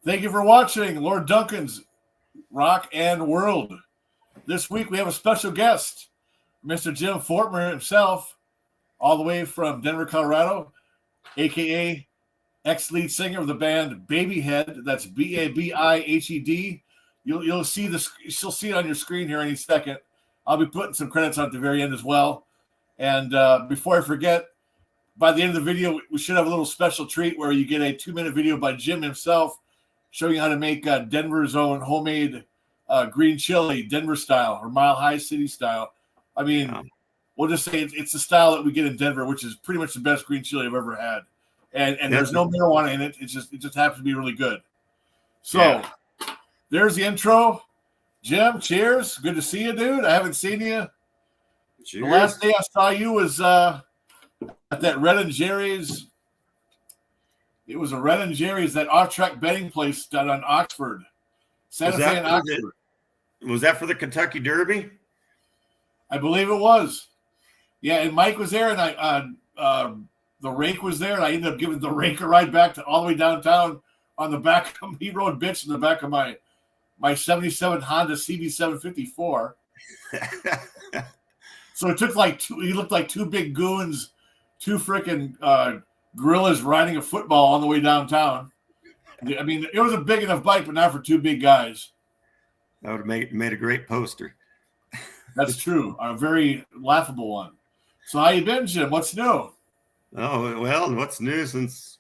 Thank you for watching Lord Duncan's Rock and World. This week we have a special guest, Mr. Jim Fortmer himself, all the way from Denver, Colorado, a.k.a. ex-lead singer of the band BABIHED. That's B-A-B-I-H-E-D. You'll see this. You'll see it on your screen here any second. I'll be putting some credits on at the very end as well. And before I forget, by the end of the video, we should have a little special treat where you get a 2-minute video by Jim himself showing you how to make Denver's own homemade green chili, Denver style or Mile High City style. I mean, we'll just say it's the style that we get in Denver, which is pretty much the best green chili I've ever had. And there's no marijuana in it. It just happens to be really good. So there's the intro. Jim, cheers. Good to see you, dude. I haven't seen you. Cheers. The last day I saw you was at that Red and Jerry's. It was a Red and Jerry's, that off-track betting place down on Oxford. Santa Fe and Oxford. Was that for the Kentucky Derby? I believe it was. Yeah, and Mike was there, and the rake was there, and I ended up giving the rake a ride back to all the way downtown on the back of he rode bitch in the back of my 77 Honda CB754. So it took he looked like two big goons, two freaking gorillas riding a football on the way downtown. I mean, it was a big enough bike, but not for two big guys. That would have made a great poster. That's true. A very laughable one. So how you been, Jim? What's new? Oh, well, what's new since,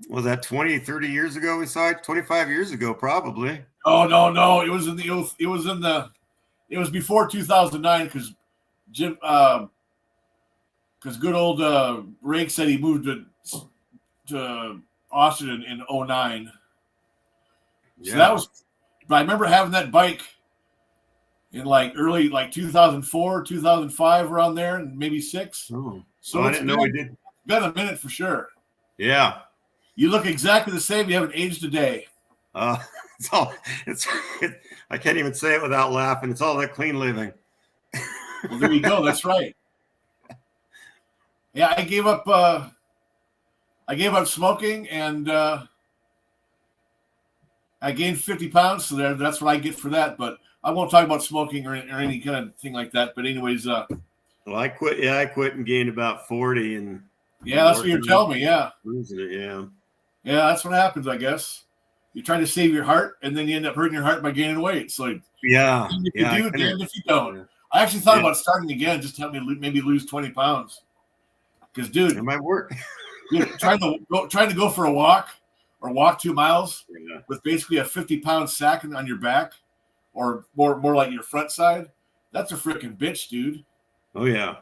was that 20, 30 years ago we saw it? 25 years ago, probably. Oh, no. It was before 2009 because Jim, because good old Rake said he moved to Austin in 2009. So that was, but I remember having that bike in early 2004, 2005, around there, and maybe 6. Oh. So I didn't know we did. Been a minute for sure. Yeah. You look exactly the same. You haven't aged a day. I can't even say it without laughing. It's all that clean living. Well, there you go. That's right. Yeah, I gave up smoking, and I gained 50 pounds. So that's what I get for that. But I won't talk about smoking or any kind of thing like that. But anyways, well, I quit. Yeah, I quit and gained about 40, and that's what you're telling me. Yeah, losing it. Yeah, that's what happens, I guess. You try to save your heart, and then you end up hurting your heart by gaining weight. So if you do, damned if you don't. Yeah. I actually thought about starting again, just to help me maybe lose 20 pounds. Because, dude, it might work. Dude, trying to go for a walk or walk 2 miles with basically a 50-pound sack on your back, or more like your front side, that's a freaking bitch, dude. Oh yeah.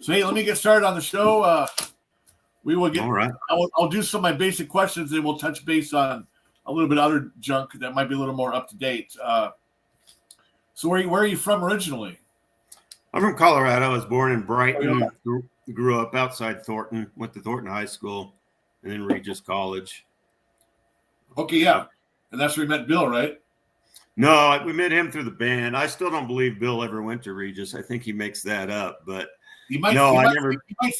So hey, let me get started on the show. We will get. All right. I'll do some of my basic questions, and we'll touch base on a little bit of other junk that might be a little more up to date. So where are you from originally? I'm from Colorado. I was born in Brighton. Grew up outside Thornton. Went to Thornton High School, and then Regis College. Okay, yeah, and that's where we met Bill, right? No, we met him through the band. I still don't believe Bill ever went to Regis. I think he makes that up, but he might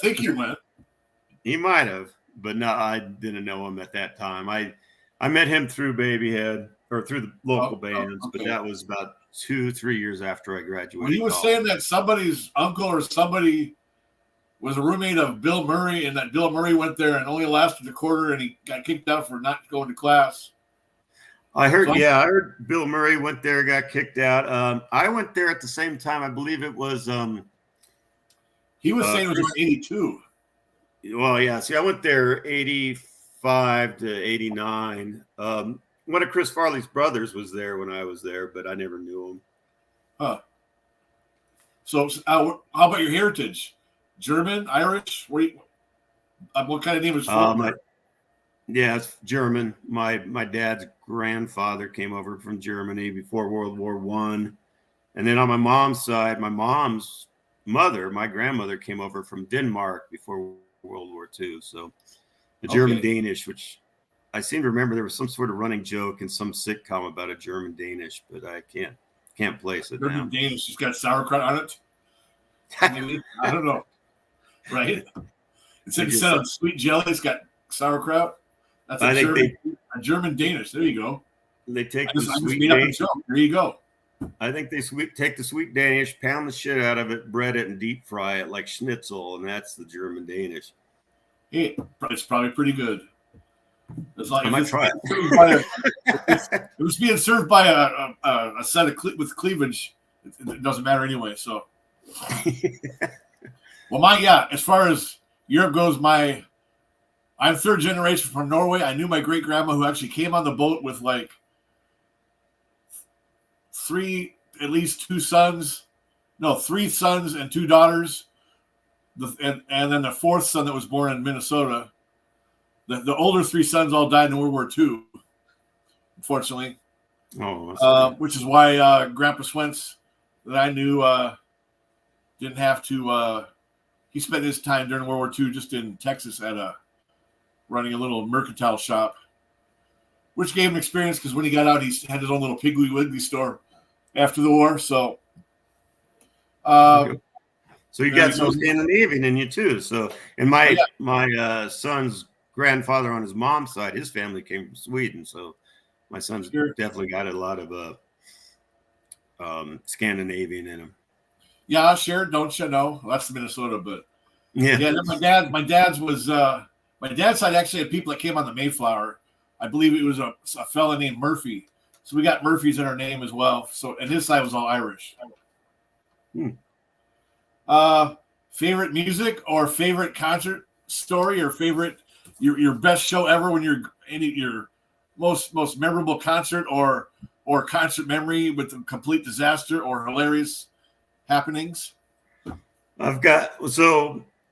think he went. He might have, but no, I didn't know him at that time. I met him through BABIHED or through the local bands, but that was about 2-3 years after I graduated. Well, he was saying that somebody's uncle or somebody was a roommate of Bill Murray, and that Bill Murray went there and only lasted a quarter, and he got kicked out for not going to class. I heard, I heard Bill Murray went there, got kicked out. I went there at the same time. I believe it was. He was saying it was 82. Well, yeah. See, I went there 85 to 89. One of Chris Farley's brothers was there when I was there, but I never knew him. Huh. So, how about your heritage? German, Irish? What kind of name is Fortner? Yeah, it's German. My dad's grandfather came over from Germany before World War I. And then on my mom's side, my mom's mother, my grandmother, came over from Denmark before World War II. So the German Danish, which I seem to remember there was some sort of running joke in some sitcom about a German Danish, but I can't place it. German Danish, she's got sauerkraut on it. Maybe? I don't know. Right? Instead of sweet jelly, it's got sauerkraut. That's I think a German Danish. There you go. they take I the just sweet made up a Danish. joke. There you go. I think they take the sweet Danish, pound the shit out of it, bread it, and deep fry it like schnitzel, and that's the German Danish. Hey, it's probably pretty good. It's like I might try if it was being served by a set of with cleavage. It doesn't matter anyway. So, well, as far as Europe goes, I'm third generation from Norway. I knew my great grandma who actually came on the boat with like three sons and two daughters. And then the fourth son that was born in Minnesota. The older three sons all died in World War II, unfortunately. Which is why Grandpa Swentz, that I knew, didn't have to. He spent his time during World War II just in Texas running a little mercantile shop, which gave him experience because when he got out, he had his own little Piggly Wiggly store after the war. So, so you got some Scandinavian in you too. So, and my son's grandfather on his mom's side, his family came from Sweden. So, my son's definitely got a lot of Scandinavian in him. Yeah, sure. Don't you know? That's Minnesota, but yeah. My dad's was my dad's side actually had people that came on the Mayflower. I believe it was a fella named Murphy. So we got Murphys in our name as well. So and his side was all Irish. Favorite music or favorite concert story or favorite your best show ever when you're your most memorable concert or concert memory with a complete disaster or hilarious happenings?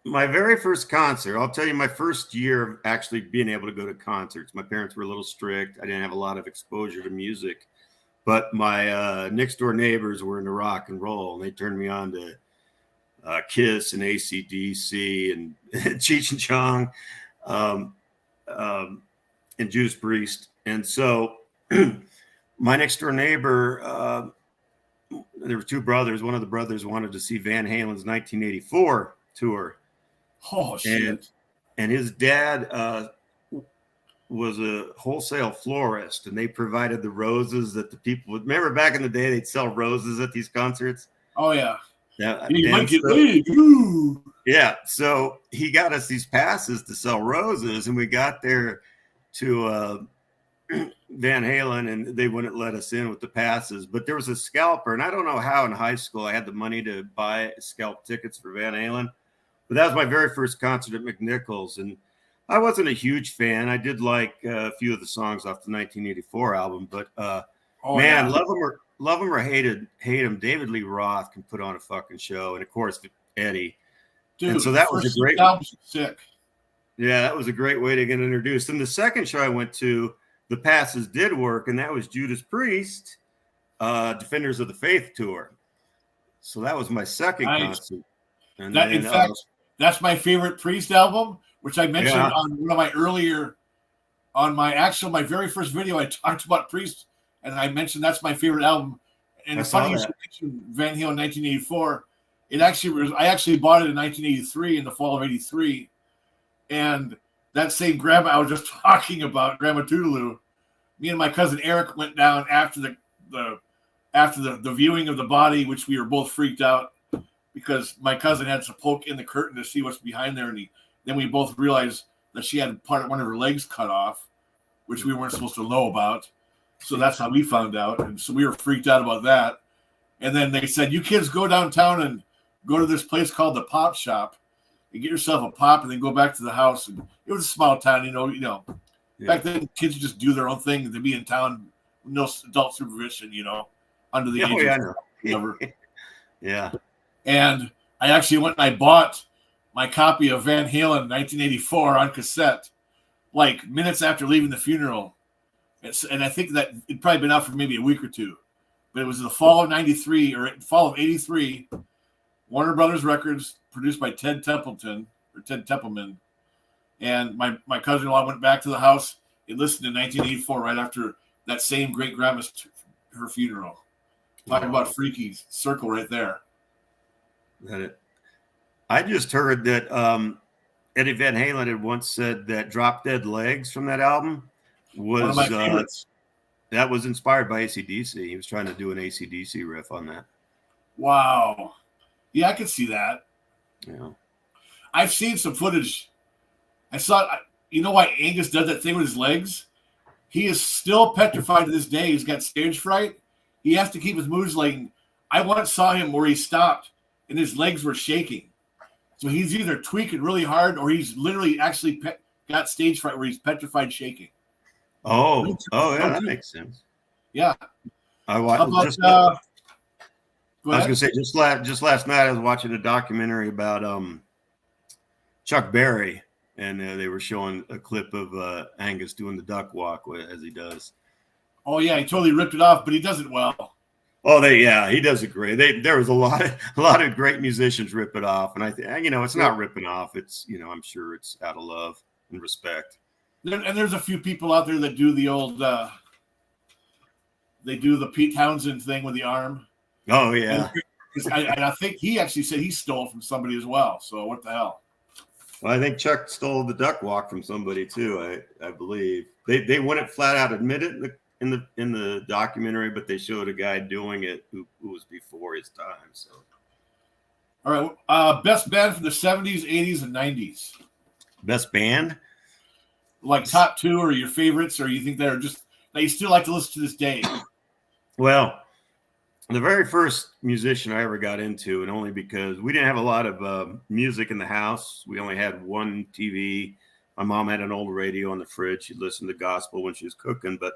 My very first concert, I'll tell you my first year of actually being able to go to concerts. My parents were a little strict. I didn't have a lot of exposure to music, but my next door neighbors were into rock and roll, and they turned me on to Kiss and AC/DC and Cheech and Chong and Judas Priest. And so my next door neighbor, there were two brothers. One of the brothers wanted to see Van Halen's 1984 tour. Oh, shit. And his dad was a wholesale florist, and they provided the roses that the people would remember back in the day. They'd sell roses at these concerts. Oh, yeah. You might get laid. Ooh. Yeah. So he got us these passes to sell roses, and we got there to Van Halen, and they wouldn't let us in with the passes. But there was a scalper, and I don't know how in high school I had the money to buy scalp tickets for Van Halen. But that was my very first concert at McNichols, and I wasn't a huge fan. I did like a few of the songs off the 1984 album, but love him or hate him, David Lee Roth can put on a fucking show, and of course Eddie. Dude, and so that was a great sick. Yeah, that was a great way to get introduced. And the second show I went to, the passes did work, and that was Judas Priest, Defenders of the Faith tour. So that was my second concert. And in fact, that's my favorite Priest album, which I mentioned on one of my earlier, my very first video. I talked about Priest, and I mentioned that's my favorite album. And it's funny you mentioned Van Halen 1984. I actually bought it in 1983 in the fall of '83, and that same grandma I was just talking about, Grandma Toodaloo, me and my cousin Eric went down after the viewing of the body, which we were both freaked out because my cousin had to poke in the curtain to see what's behind there, and then we both realized that she had one of her legs cut off, which we weren't supposed to know about. So that's how we found out, and so we were freaked out about that. And then they said, "You kids go downtown and go to this place called the Pop Shop and get yourself a pop, and then go back to the house." And it was a small town, you know. Yeah. Back then, kids would just do their own thing and they'd be in town, no adult supervision, under the age of whatever. Yeah. And I actually went and I bought my copy of Van Halen 1984 on cassette, like minutes after leaving the funeral. And I think that it'd probably been out for maybe a week or two. But it was the fall of '93 or fall of '83. Warner Brothers Records, produced by Ted Templeman. And my cousin-in-law went back to the house and listened to 1984 right after that same great grandma's her funeral. Talking about freaky circle right there. I just heard that Eddie Van Halen had once said that "Drop Dead Legs" from that album One of was my favorites. that was inspired by AC/DC. He was trying to do an AC/DC riff on that. Wow. Yeah, I could see that. Yeah. I've seen some footage. I saw. You know why Angus does that thing with his legs? He is still petrified to this day. He's got stage fright. He has to keep his moves like. I once saw him where he stopped and his legs were shaking. So he's either tweaking really hard or he's literally actually got stage fright where he's petrified shaking. Oh, yeah, that makes sense. Yeah. I watched. About, I was going to say just last night I was watching a documentary about Chuck Berry, and they were showing a clip of Angus doing the duck walk as he does. Oh yeah, he totally ripped it off, but he does it well. Oh, he does it great. There was a lot of great musicians rip it off, and I think it's not ripping off. It's I'm sure it's out of love and respect. And there's a few people out there that do the old, they do the Pete Townsend thing with the arm. Oh yeah, and I think he actually said he stole from somebody as well. So what the hell? Well, I think Chuck stole the duck walk from somebody too. I believe they wouldn't flat out admit it in the documentary, but they showed a guy doing it who was before his time. So, all right, best band from the 70s, 80s, and 90s. Best band, like top two, or your favorites, or you think they're just that you still like to listen to this day. Well, the very first musician I ever got into, and only because we didn't have a lot of music in the house. We only had one TV. My mom had an old radio on the fridge. She'd listen to gospel when she was cooking, but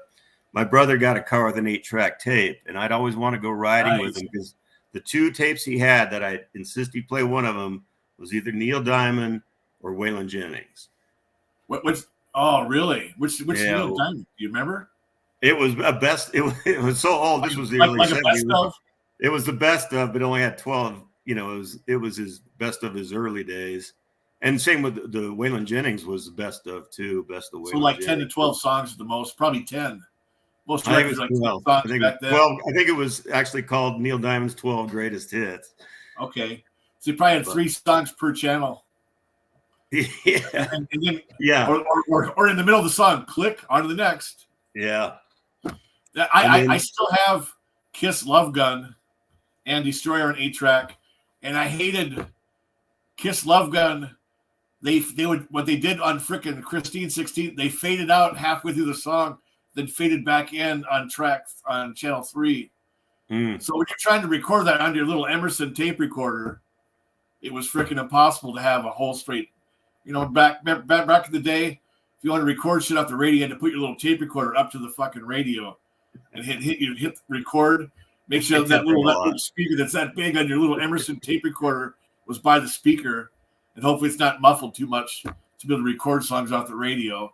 my brother got a car with an 8-track tape, and I'd always want to go riding with him because the two tapes he had that I insist he play one of them was either Neil Diamond or Waylon Jennings. Which? Oh, really? Which Neil Diamond? Do you remember? It was a best. It was so old. This was the early 70s. It was the best of, but only had 12. It was his best of his early days. And same with the Waylon Jennings was the best of too. Best of Waylon. So like Jennings. 10 to 12 songs at the most, probably 10. Most I think records like 12. 12 songs back then. 12. I think it was actually called Neil Diamond's 12 Greatest Hits. Okay, so you probably had 3 songs per channel. Yeah. And then, yeah. Or in the middle of the song, click on to the next. Yeah. I still have Kiss Love Gun and Destroyer on 8-track, and I hated Kiss Love Gun. They would what they did on frickin' Christine 16. They faded out halfway through the song, then faded back in on channel 3. So when you're trying to record that on your little Emerson tape recorder, it was freaking impossible to have a whole straight. Back in the day, if you want to record shit off the radio, you had to put your little tape recorder up to the fucking radio and hit record. Make sure that little speaker that's that big on your little Emerson tape recorder was by the speaker, and hopefully it's not muffled too much to be able to record songs off the radio.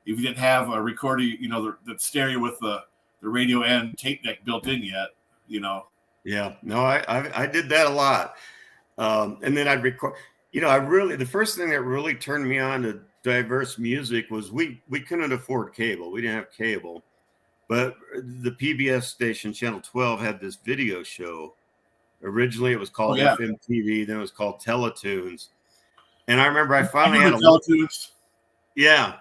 If you didn't have a recorder, the stereo with the radio and tape deck built in yet, Yeah, no, I did that a lot, and then I'd record. The first thing that really turned me on to diverse music was we couldn't afford cable. We didn't have cable, but the PBS station Channel 12 had this video show. Originally, it was called FMTV. Then it was called Teletoons, and I remember I finally had Teletoons. Yeah.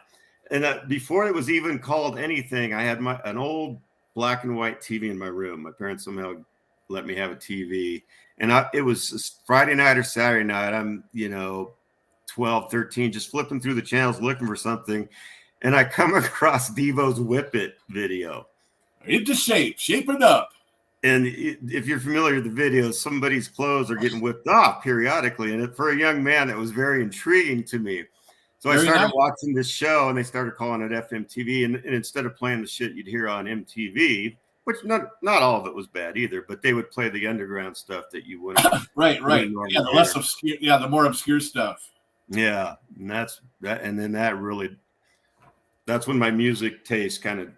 And before it was even called anything, I had an old black and white TV in my room. My parents somehow let me have a TV. And it was Friday night or Saturday night. I'm, 12, 13, just flipping through the channels looking for something. And I come across Devo's Whip It video. Into shape it up. And if you're familiar with the video, somebody's clothes are getting whipped off periodically. And for a young man, that was very intriguing to me. So I started watching this show, and they started calling it FMTV. And instead of playing the shit you'd hear on MTV, which not all of it was bad either, but they would play the underground stuff that you wouldn't. Right. Yeah, the less obscure. Yeah, the more obscure stuff. Yeah, and that's when my music taste kind of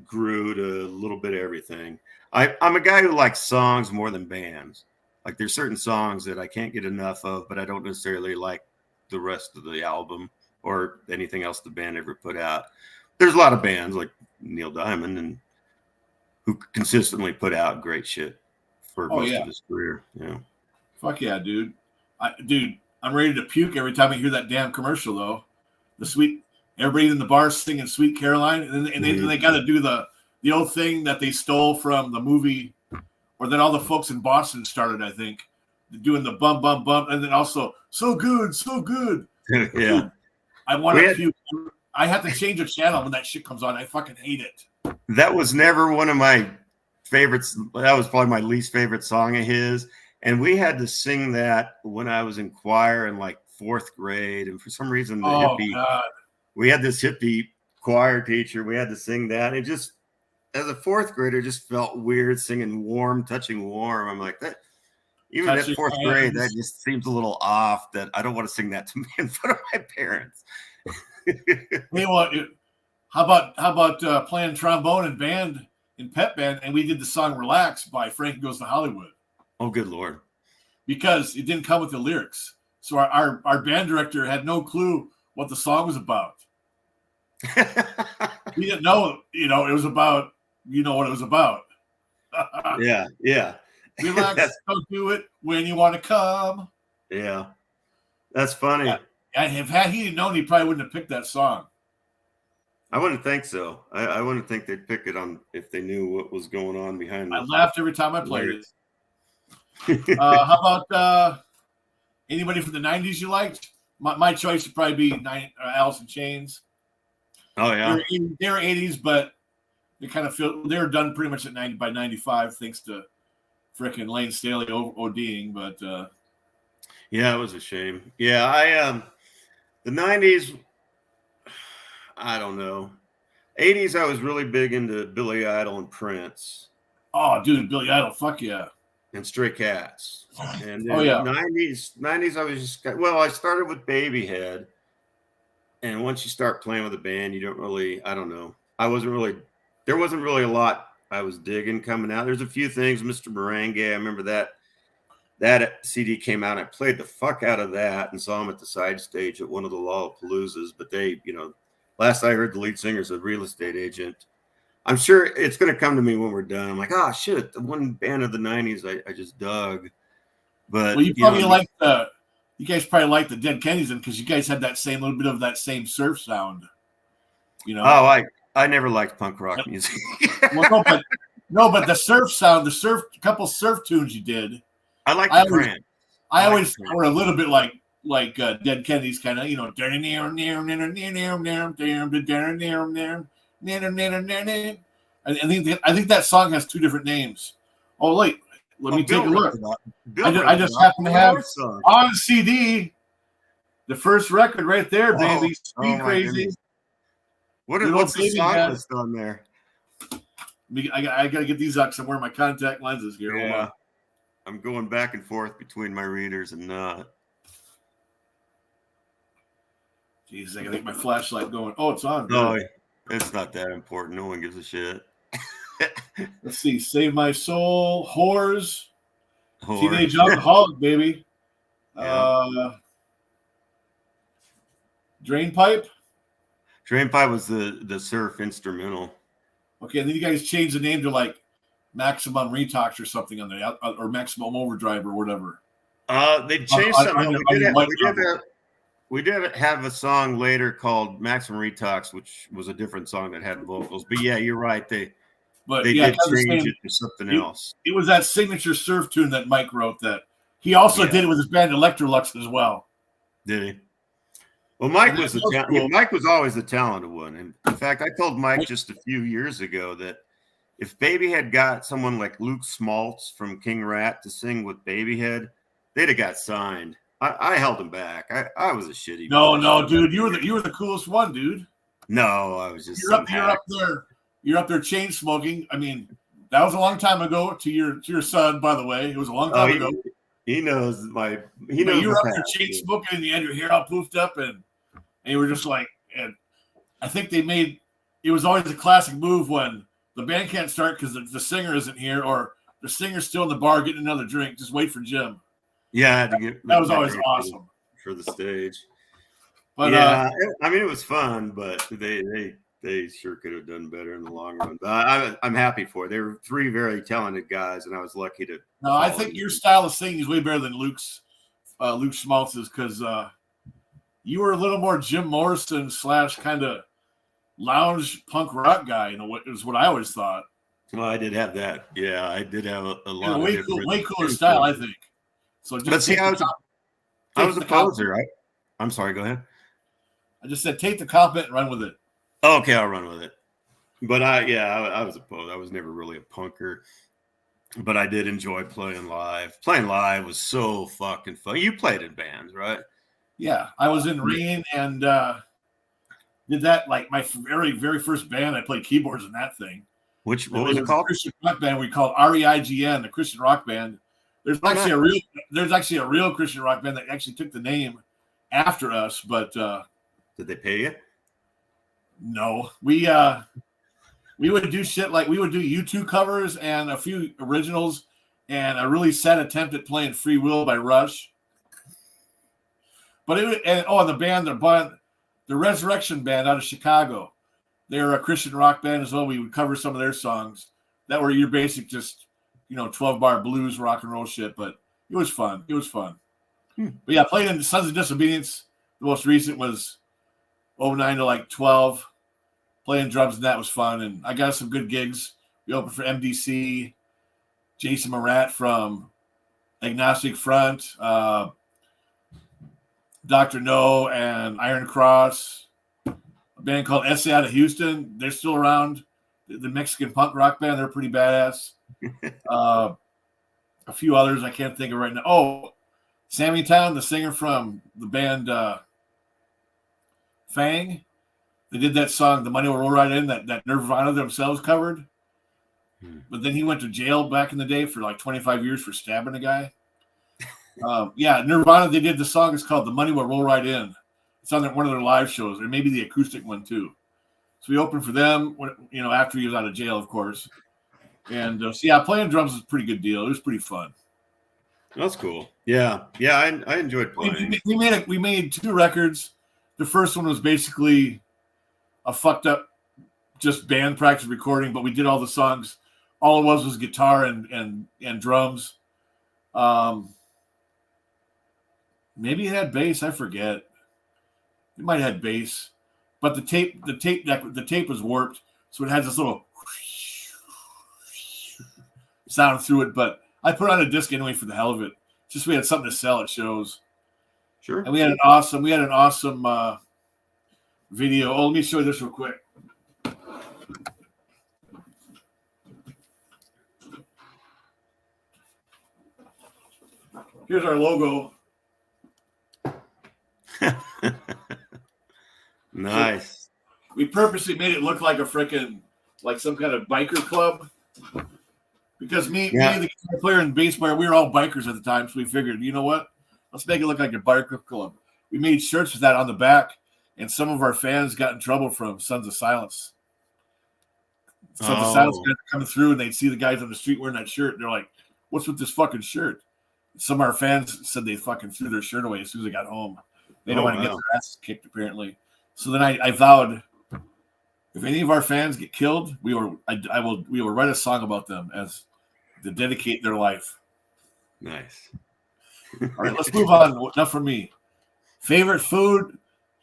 grew to a little bit of everything. I'm a guy who likes songs more than bands. Like there's certain songs that I can't get enough of, but I don't necessarily like the rest of the album or anything else the band ever put out. There's a lot of bands like Neil Diamond and who consistently put out great shit for most of his career. Yeah. Fuck yeah, dude. I'm ready to puke every time I hear that damn commercial, though. Everybody in the bar singing "Sweet Caroline," and they got to do the old thing that they stole from the movie, or that all the folks in Boston started, I think, doing the bum bum bum, and then also "So Good, So Good." Yeah, dude, I want to puke. I have to change a channel when that shit comes on. I fucking hate it. That was never one of my favorites. That was probably my least favorite song of his. And we had to sing that when I was in choir in like 4th grade. And for some reason, we had this hippie choir teacher. We had to sing that. It just, as a 4th grader, just felt weird singing "Warm, Touching Warm." I'm like, that. Even at 4th grade, that just seems a little off. That I don't want to sing that to me in front of my parents. Hey, what? How about playing trombone and band in pep band, and we did the song "Relax" by Frankie Goes to Hollywood. Oh, good Lord. Because it didn't come with the lyrics. So our band director had no clue what the song was about. He didn't know, it was about, what it was about. Yeah. Relax, don't do it when you want to come. Yeah. That's funny. Yeah. And had he known, he probably wouldn't have picked that song. I wouldn't think so. I wouldn't think they'd pick it on if they knew what was going on behind it. I laughed every time I played it. How about anybody from the 90s you liked? My choice would probably be Alice in Chains. Oh, yeah. They were 80s, but they kind of feel they were done pretty much by 95, thanks to frickin' Lane Staley ODing. But yeah, it was a shame. Yeah, the 90s, I don't know. 80s, I was really big into Billy Idol and Prince. Oh, dude, Billy Idol, fuck yeah. And Stray Cats. And then 90s, I was just, I started with Babyhead. And once you start playing with a band, you don't really, I don't know. There wasn't really a lot I was digging coming out. There's a few things, Mr. Merengue. I remember that CD came out. I played the fuck out of that and saw him at the side stage at one of the Lollapaloozas. But they, last I heard, the lead singer's a real estate agent. I'm sure it's going to come to me when we're done. I'm like, oh, shit, the one band of the 90s I just dug. But well, you guys probably like the Dead Kennedys because you guys had that same little bit of that same surf sound. Oh, I never liked punk rock music. Well, but the surf sound, a couple surf tunes you did. I like the Cramp. I always were a little bit like Dead Kennedys, kind of, I think that song has 2 different names. Oh, wait, let me take a look. I just happen to have on CD the first record right there, baby. Speed Crazy. What's the song list on there? I gotta get these out because I'm wearing my contact lenses here. Yeah, I'm going back and forth between my readers and not. Jesus, I gotta get my flashlight going. Oh, it's on. No, it's not that important. No one gives a shit. Let's see. Save My Soul, Whores. Teenage Alcoholic, baby. Yeah. Drain Pipe. Drain Pipe was the surf instrumental. Okay, and then you guys changed the name to like Maximum Retox or something on there, or Maximum Overdrive or whatever. They changed something. We did have a song later called Maximum Retox, which was a different song that had vocals. But yeah, you're right. They did change it to something else. It was that signature surf tune that Mike wrote that he also did it with his band Electrolux as well. Did he? Well, Mike was always the talented one. And in fact, I told Mike just a few years ago that if Babyhead got someone like Luke Smaltz from King Rat to sing with Babyhead, they'd have got signed. I held him back. I was a shitty. No, dude, you were the coolest one, dude. No, I was just. You're up there. You're up there chain smoking. I mean, that was a long time ago. To your son, by the way, it was a long time ago. He knows my. You were up there chain smoking, and you had your hair all poofed up, and you were just like. And I think it was always a classic move when the band can't start because the singer isn't here, or the singer's still in the bar getting another drink. Just wait for Jim. Yeah, I had to that was always awesome for the stage. But yeah, I mean, it was fun, but they sure could have done better in the long run. But I'm happy for it. They were 3 very talented guys, and I was lucky to. No, I think your style of singing is way better than Luke's Luke Schmaltz's because you were a little more Jim Morrison / kind of lounge punk rock guy. You know, what is what I always thought. Well, I did have that. Yeah, I did have a lot of way cooler style, I think. So just but see, I was a poser. I'm sorry. Go ahead. I just said take the compliment and run with it. Okay, I'll run with it. But I was a poser. I was never really a punker. But I did enjoy playing live. Playing live was so fucking fun. You played in bands, right? Yeah, I was in Rain and did that like my very, very first band. I played keyboards in that thing. What was it called? A Christian rock band we called REIGN, the Christian rock band. There's actually a real Christian rock band that actually took the name after us, but did they pay you? No. We would do shit like we would do U2 covers and a few originals and a really sad attempt at playing Free Will by Rush. But the Resurrection Band out of Chicago. They're a Christian rock band as well. We would cover some of their songs that were your basic, just 12-bar blues, rock and roll shit. But it was fun. But yeah, played in Sons of Disobedience. The most recent was 09 to like 12. Playing drums and that was fun. And I got some good gigs. We opened for MDC, Jason Mraz from Agnostic Front, Dr. No, and Iron Cross. A band called SA out of Houston. They're still around. The Mexican punk rock band. They're pretty badass. A few others I can't think of right now. Oh, Sammy Town, the singer from the band Fang. They did that song, The Money Will Roll Right In, that Nirvana themselves covered. But then he went to jail back in the day for like 25 years for stabbing a guy. Nirvana, they did the song. It's called The Money Will Roll Right In. It's on one of their live shows, or maybe the acoustic one too. So we opened for them, after he was out of jail, of course. And playing drums was a pretty good deal. It was pretty fun. That's cool. Yeah, I enjoyed playing. We made 2 records. The first one was basically a fucked up, just band practice recording, but we did all the songs. All it was guitar and drums. Maybe it had bass. I forget. It might have had bass, but the tape was warped, so it has this little sound through it. But I put on a disc anyway for the hell of it. Just we had something to sell at shows. Sure. And we had an awesome video. Oh, let me show you this real quick. Here's our logo. Nice. So we purposely made it look like like some kind of biker club. Because me, the guitar player and bass player, we were all bikers at the time, so we figured, you know what? Let's make it look like a biker club. We made shirts with that on the back, and some of our fans got in trouble from Sons of Silence. Sons of Silence guys were coming through, and they'd see the guys on the street wearing that shirt. And they're like, "What's with this fucking shirt?" Some of our fans said they fucking threw their shirt away as soon as they got home. They don't want to get their asses kicked, apparently. So then I vowed, if any of our fans get killed, we will write a song about them as to dedicate their life. Nice. All right, let's move on. Enough from me. Favorite food,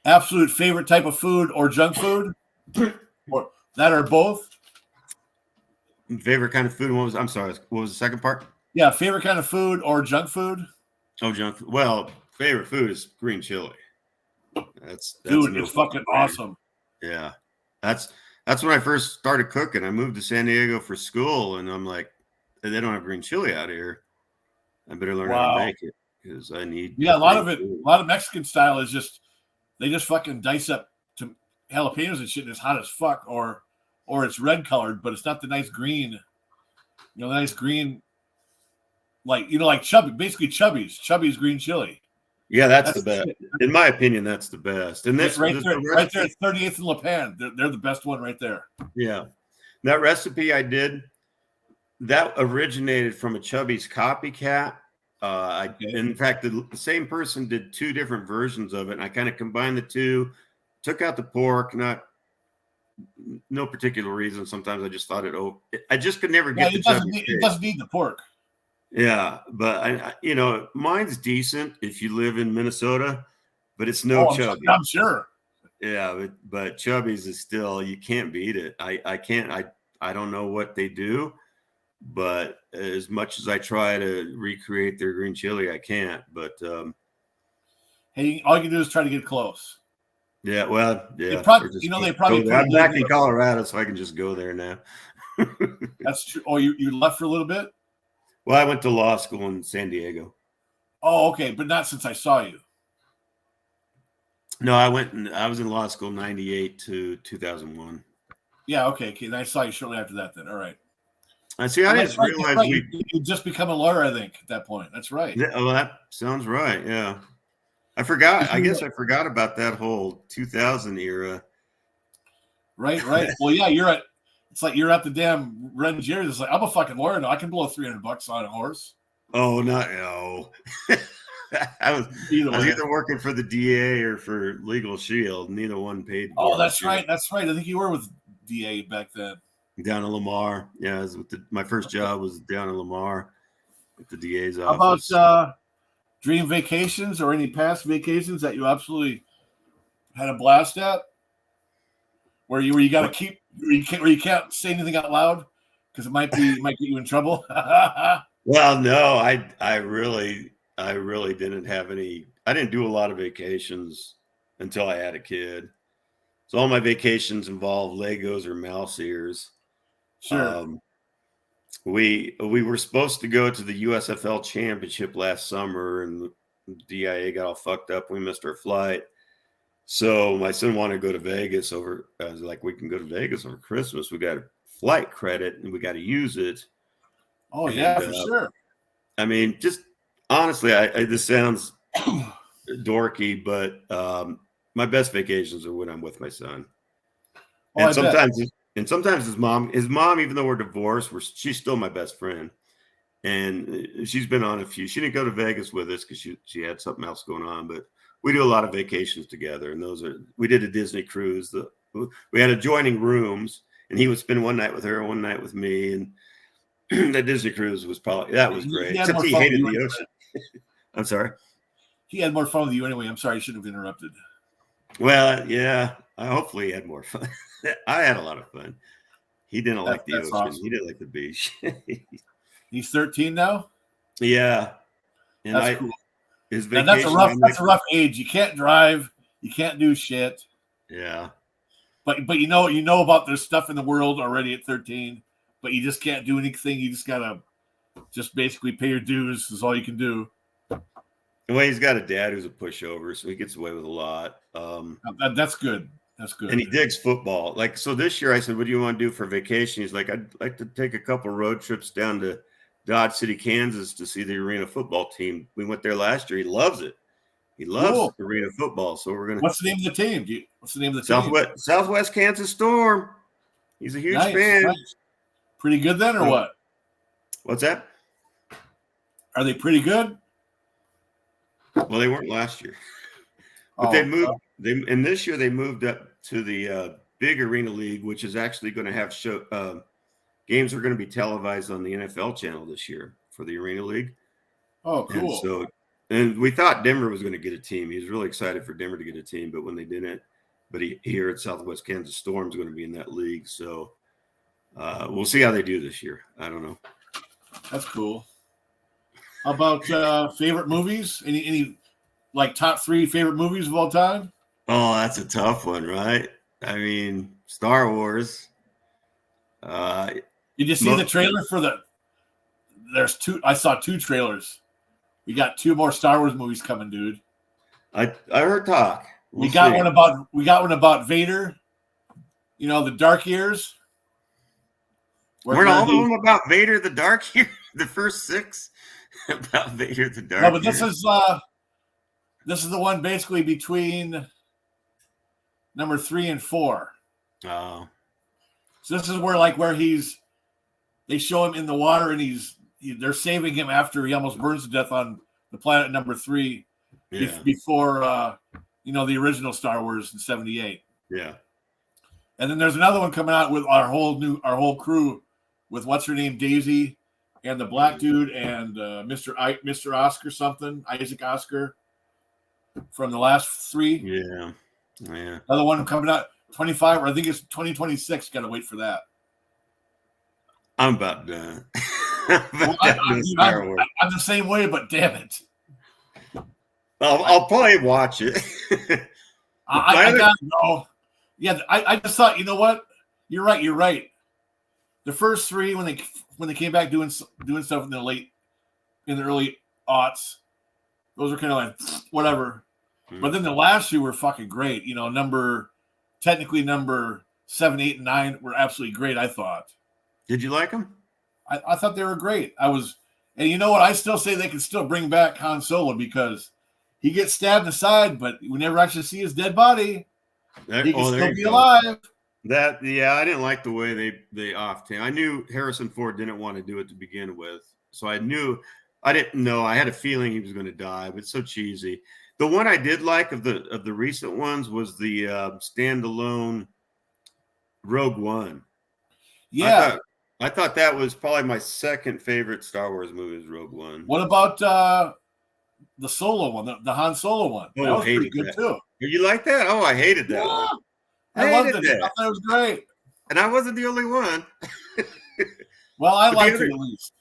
absolute favorite type of food, or junk food, or that or both. Favorite kind of food. What was the second part? Yeah, favorite kind of food or junk food. Oh, junk food. Well, favorite food is green chili. That's dude, it's fucking awesome. Yeah, that's when I first started cooking. I moved to San Diego for school, and I'm like, they don't have green chili out here. I better learn how to make it because I need. Yeah, a lot of Mexican style is they just fucking dice up to jalapenos and shit, and it's hot as fuck, or it's red colored, but it's not the nice green. The nice green, like chubby, basically Chubby's green chili. Yeah, that's the best. In my opinion, that's the best. And this right there at 38th and La Pan. They're the best one right there. Yeah. That recipe I did, that originated from a Chubby's copycat. In fact, the same person did 2 different versions of it. And I kind of combined the 2, took out the pork, no particular reason. Sometimes I just thought I just could never get it doesn't need the pork. Yeah, but mine's decent if you live in Minnesota, but it's no Oh, Chubby. I'm sure. Yeah, but Chubby's is still, you can't beat it. I can't. I don't know what they do, but as much as I try to recreate their green chili, I can't. But Hey, all you can do is try to get close. yeah, well, They yeah, probably, or just they go probably there. put a I'm little back bit in of. Colorado, so I can just go there now. That's true. Oh, you left for a little bit. Well, I went to law school in San Diego. Oh, okay, but not since I saw you. No, I was in law school 98 to 2001. Yeah, okay. Then I saw you shortly after that. Then all right. I see. I That's didn't right. That's realize right. we. You just become a lawyer, I think, at that point. That's right. Yeah, well, that sounds right. Yeah, I forgot. I guess I forgot about that whole 2000 era. Right. Well, yeah, it's like you're at the damn Red Jerry's. It's like, I'm a fucking lawyer now. I can blow $300 on a horse. Oh, no. I was either working for the DA or for Legal Shield. Neither one paid. Oh, that's right. That's right. I think you were with DA back then. Down in Lamar. Yeah, I was with my first job was down in Lamar at the DA's How office. about dream vacations or any past vacations that you absolutely had a blast at? Where you got to keep where you can't say anything out loud because it might get you in trouble. Well, no, I really didn't have any. I didn't do a lot of vacations until I had a kid. So all my vacations involved Legos or mouse ears. Sure. We were supposed to go to the USFL championship last summer, and the DIA got all fucked up. We missed our flight. So my son wanted to go to Vegas over. I was like, we can go to Vegas over Christmas. We got a flight credit and we got to use it. Oh, yeah, for sure. I mean, just honestly, this sounds dorky, but my best vacations are when I'm with my son. Oh, And sometimes his mom, even though we're divorced, she's still my best friend. And she's been on a few. She didn't go to Vegas with us because she had something else going on, but we do a lot of vacations together. And we did a Disney cruise. We had adjoining rooms, and he would spend one night with her, one night with me. And the Disney cruise was great. Except he hated the ocean. I'm sorry. He had more fun with you anyway. I'm sorry, I shouldn't have interrupted. Well, yeah. Hopefully he had more fun. I had a lot of fun. He didn't like the ocean. Awesome. He didn't like the beach. He's 13 now? Yeah. And that's cool. His vacation, that's a rough age. You can't drive. You can't do shit. Yeah. But you know about there's stuff in the world already at 13, but you just can't do anything. You just gotta basically pay your dues is all you can do. Well, he's got a dad who's a pushover, so he gets away with a lot. That's good. That's good. And he digs football. Like, so this year I said, what do you want to do for vacation? He's like, I'd like to take a couple road trips down to Dodge City, Kansas to see the arena football team. We went there last year. He loves it. He loves arena football. So we're gonna. What's the name of the team? What's the name of the team? Southwest Kansas Storm. He's a huge fan. Nice. Pretty good then, or what? What's that? Are they pretty good? Well, they weren't last year, but they moved. And this year they moved up to the big arena league, which is actually going to have games are going to be televised on the NFL channel this year for the Arena League. Oh, cool. And we thought Denver was going to get a team. He was really excited for Denver to get a team, but when they didn't, here at Southwest Kansas Storm is going to be in that league. So we'll see how they do this year. I don't know. That's cool. How about favorite movies? Any like top 3 favorite movies of all time? Oh, that's a tough one, right? I mean, Star Wars. Did you see the trailer for there's 2? I saw 2 trailers. We got 2 more Star Wars movies coming, dude. I heard talk. We got one about Vader. You know, the Dark Years. Weren't all of them about Vader the Dark Years? The first 6 about Vader the Dark Years. No, but this is the one basically between number 3 and 4. Oh. So this is where they show him in the water and they're saving him after he almost burns to death on the planet number 3 before the original Star Wars in 78. Yeah. And then there's another one coming out with our whole crew with what's her name, Daisy, and the black dude and Mr. Oscar something, Isaac Oscar from the last three. Yeah. Another one coming out 25, or I think it's 2026. Got to wait for that. I'm about done. I'm the same way, but damn it. I'll probably watch it. I gotta go. Yeah, I just thought, you know what? You're right. The first three, when they came back doing stuff in the early aughts, those were kind of like whatever. But then the last two were fucking great. You know, number 7, 8, and 9 were absolutely great. I thought. Did you like them? I thought they were great. And you know what? I still say they can still bring back Han Solo because he gets stabbed in the side, but we never actually see his dead body. He can still be alive. I didn't like the way they offed him. I knew Harrison Ford didn't want to do it to begin with, so I didn't know. I had a feeling he was going to die, but it's so cheesy. The one I did like of the recent ones was the standalone Rogue One. Yeah, I thought that was probably my second favorite Star Wars movie. Is Rogue One. What about the Solo one, the Han Solo one? Oh, that was pretty good too. You like that? Oh, I hated that one. I loved it. I thought it was great. And I wasn't the only one. Well, I liked it at least.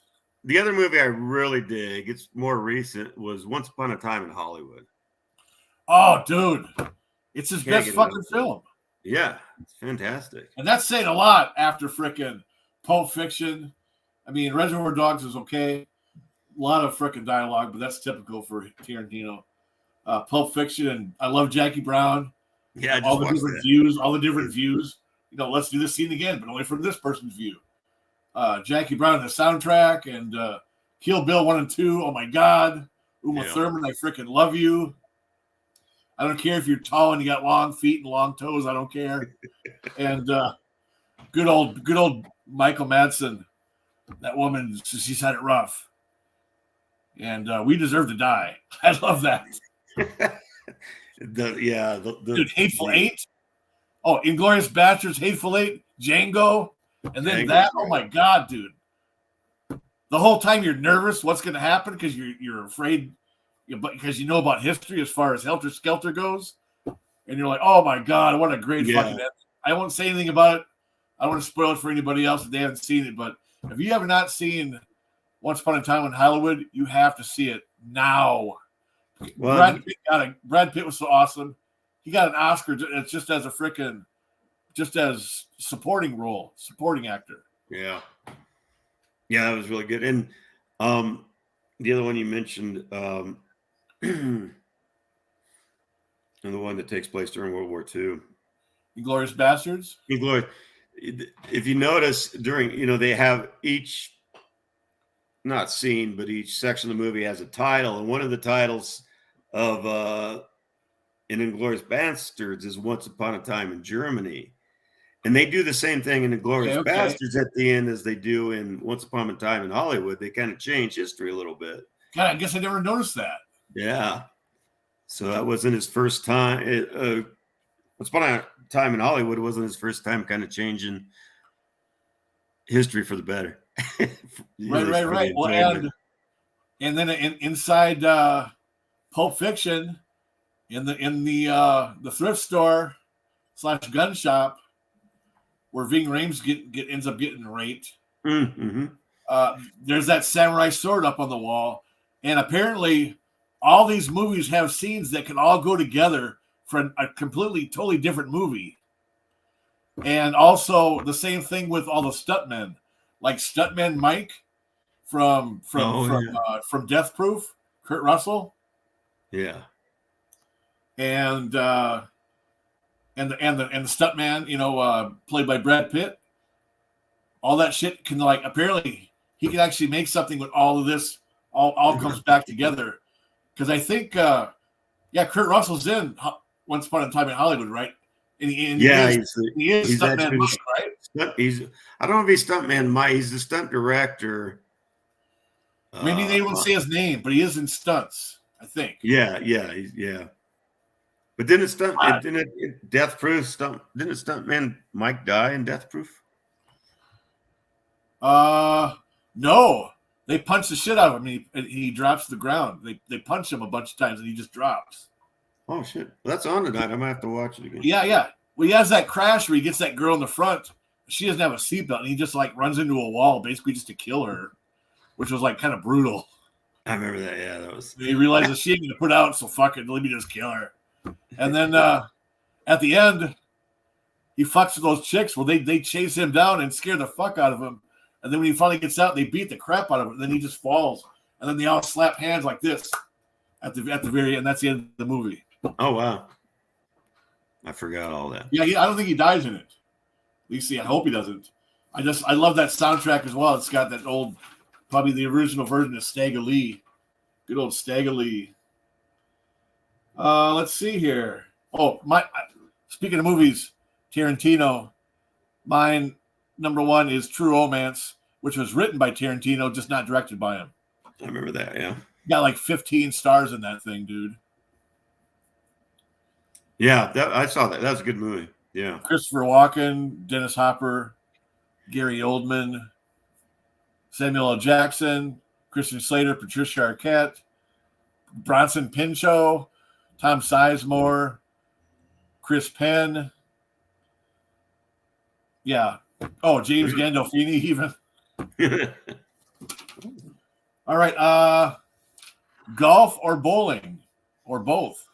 The other movie I really dig, it's more recent, was Once Upon a Time in Hollywood. Oh, dude. It's his best fucking film. Yeah, it's fantastic. And that's saying a lot after frickin' Pulp Fiction. I mean, Reservoir Dogs is okay. A lot of frickin' dialogue, but that's typical for Tarantino. Pulp Fiction, and I love Jackie Brown. Yeah, all the different views. You know, let's do this scene again, but only from this person's view. Jackie Brown in the soundtrack, and Kill Bill 1 and 2. Oh my God, Uma Thurman, I freaking love you. I don't care if you're tall and you got long feet and long toes. I don't care. And good old Michael Madsen. That woman, she's had it rough, and we deserve to die. I love that. Dude, Hateful Eight. Oh, Inglourious Basterds, Hateful Eight, Django, and then that. Oh my God, dude! The whole time you're nervous, what's going to happen because you're afraid, but because you know about history as far as Helter Skelter goes, and you're like, oh my God, what a great fucking ending. I won't say anything about it. I don't want to spoil it for anybody else if they haven't seen it. But if you have not seen Once Upon a Time in Hollywood, you have to see it now. Well, Brad Pitt was so awesome. He got an Oscar just as supporting actor. Yeah, that was really good. And the other one you mentioned, and the one that takes place during World War II, Inglourious Basterds. If you notice, they have each, not scene, but each section of the movie has a title, and one of the titles of in Inglourious Basterds is Once Upon a Time in Germany. And they do the same thing in Inglourious Basterds at the end as they do in Once Upon a Time in Hollywood. They kind of change history a little bit. God, I guess I never noticed that. Yeah. So that wasn't his first time. Once Upon a Time in Hollywood wasn't his first time kind of changing history for the better. Right. Well, and then inside Pulp Fiction, in the thrift store / gun shop, where Ving Rhames ends up getting raped. Mm-hmm. There's that samurai sword up on the wall, and apparently, all these movies have scenes that can all go together for a totally different movie. And also the same thing with all the stuntmen, like Stuntman Mike from Death Proof, Kurt Russell. Yeah. And the stuntman, played by Brad Pitt. All that shit can apparently he can actually make something with all of this all comes back together. Because I think Kurt Russell's in Once Upon a Time in Hollywood, right? And he is Stuntman Mike, right? I don't know if he's Stuntman Mike. He's the stunt director. Maybe they won't say his name, but he is in stunts, I think. Yeah. But didn't Death Proof didn't Stuntman Mike die in Death Proof? No. They punch the shit out of him, and he drops to the ground. They punch him a bunch of times, and he just drops. Oh shit! Well, that's on tonight. I might have to watch it again. Yeah. Well, he has that crash where he gets that girl in the front. She doesn't have a seatbelt, and he just like runs into a wall, basically just to kill her, which was like kind of brutal. I remember that. Yeah, that was. He realizes she ain't gonna put out, so fuck it, let me just kill her. And then at the end, he fucks with those chicks. Well, they chase him down and scare the fuck out of him. And then when he finally gets out, they beat the crap out of him. And then he just falls. And then they all slap hands like this at the very end. That's the end of the movie. Oh wow! I forgot all that. Yeah, I don't think he dies in it. At least, I hope he doesn't. I love that soundtrack as well. It's got that old, probably the original version of Stagger Lee. Good old Stagger Lee. Let's see here. Oh, speaking of movies, Tarantino. Mine number one is True Romance, which was written by Tarantino, just not directed by him. I remember that. Yeah. Got like 15 stars in that thing, dude. Yeah, I saw that. That was a good movie. Yeah. Christopher Walken, Dennis Hopper, Gary Oldman, Samuel L. Jackson, Christian Slater, Patricia Arquette, Bronson Pinchot, Tom Sizemore, Chris Penn. Yeah. Oh, James Gandolfini even. All right. Golf or bowling or both?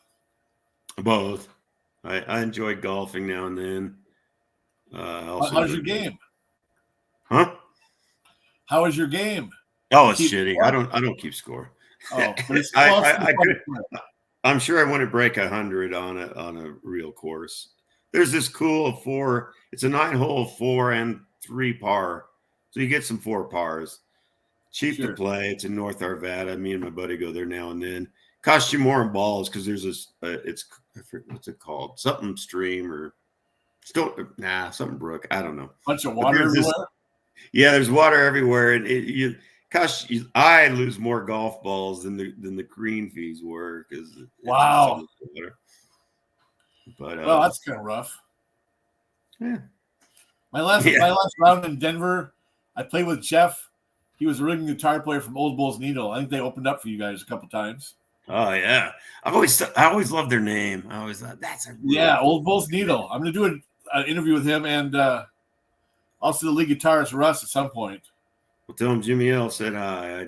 Both. I enjoy golfing now and then. How's your game? Huh? How is your game? Oh, it's shitty. I don't keep score. Oh, but it's I'm sure I wouldn't break 100 on a real course. There's this cool 4. It's a 9-hole 4 and 3 par, so you get some 4 pars. Cheap to play. It's in North Arvada. Me and my buddy go there now and then. Costs you more in balls because there's this. I forget what's it called? Something stream or something brook. I don't know. Bunch of water everywhere. Yeah, there's water everywhere, and I lose more golf balls than the green fees were because wow. But well, that's kind of rough. Yeah. My last round in Denver, I played with Jeff. He was a rhythm guitar player from Old Bull's Needle. I think they opened up for you guys a couple times. Oh yeah, I always loved their name. I always thought that's Old Bull's Needle. I'm gonna do an interview with him and also the lead guitarist Russ at some point. Well, tell him Jimmy L said hi.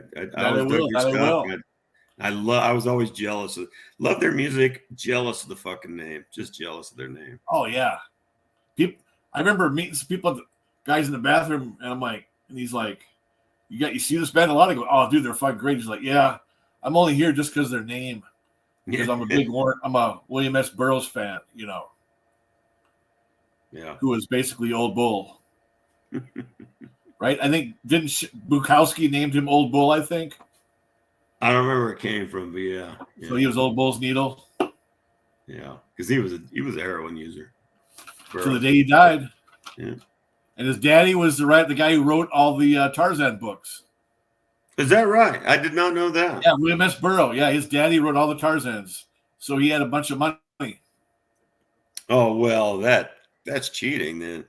I was always jealous. Love their music. Jealous of the fucking name. Just jealous of their name. Oh yeah. I remember meeting some people, guys in the bathroom, and I'm like, and he's like, you see this band a lot? I go, oh dude, they're fucking great. He's like, yeah, I'm only here just because of their name. Because I'm a William S. Burroughs fan, Yeah. Who was basically Old Bull. Right? I think didn't Bukowski named him Old Bull, I think. I don't remember where it came from, but yeah. So he was Old Bull's Needle. Yeah, because he was a heroin user. To the day he died. Yeah. And his daddy was the guy who wrote all the Tarzan books. Is that right? I did not know that. Yeah, William S. Burroughs. Yeah, his daddy wrote all the Tarzans. So he had a bunch of money. Oh, well, that's cheating then.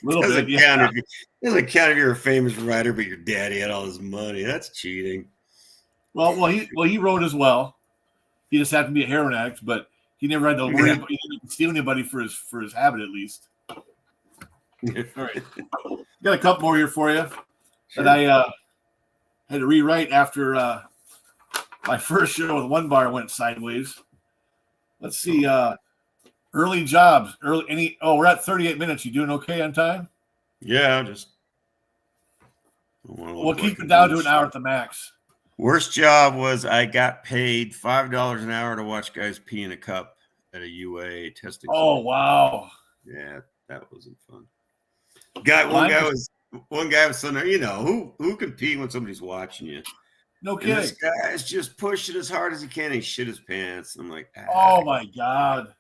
Doesn't count if you're a famous writer, but your daddy had all this money. That's cheating. Well, he wrote as well. He just happened to be a heroin addict, but he never had to worry about stealing anybody for his habit, at least. All right, got a couple more here for you that I had to rewrite after my first show with One Bar went sideways. Let's see. Early jobs. We're at 38 minutes. You doing okay on time? Yeah, we'll keep it down to an hour at the max. Worst job was I got paid $5 an hour to watch guys pee in a cup at a UA testing. Oh, wow. Yeah, that wasn't fun. One guy was sitting there, who can pee when somebody's watching you? No kidding. And this guy's just pushing as hard as he can. He shit his pants. I'm like, oh my God.